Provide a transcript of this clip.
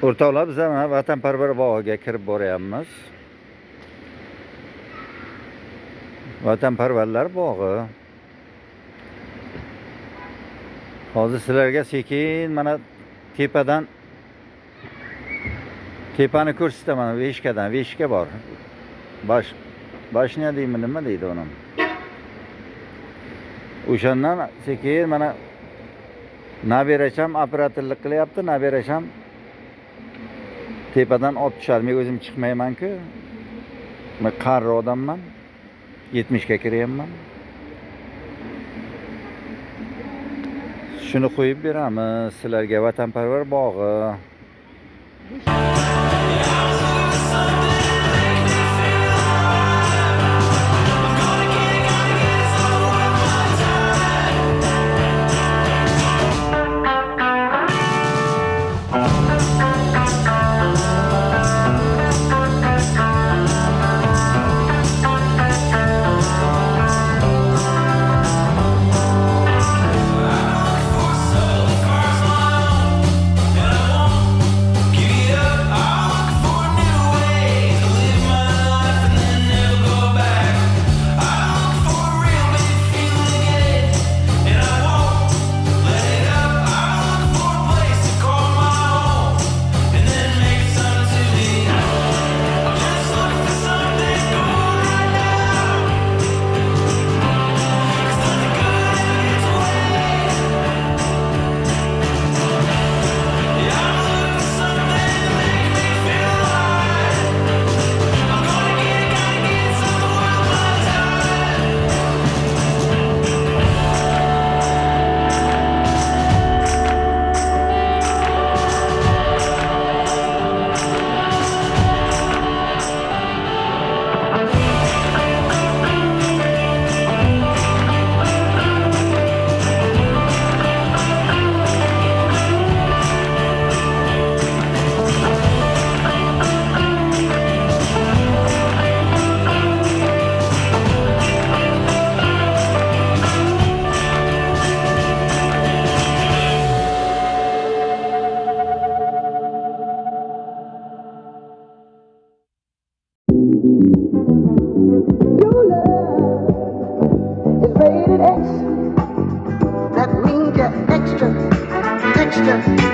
O'rtoqlar, biz mana vatanparvar bog'iga kirib boryapmiz. Vatanparvarlar bog'i. Hozir sizlarga sekin mana tepani ko'rsataman. Veshka bor. Bashnya deymi, nima deydi uni? O'shandan sekin mana nabiracham operatorlik qilyapti. Nabiracham tepadan olib tushadi. Men o'zim chiqmayman-ku. Men qari odamman. 70 ga kiryapman. Shuni qo'yib beramiz sizlarga, vatanparvar bog'i. Your love is rated X. That means you're extra, extra.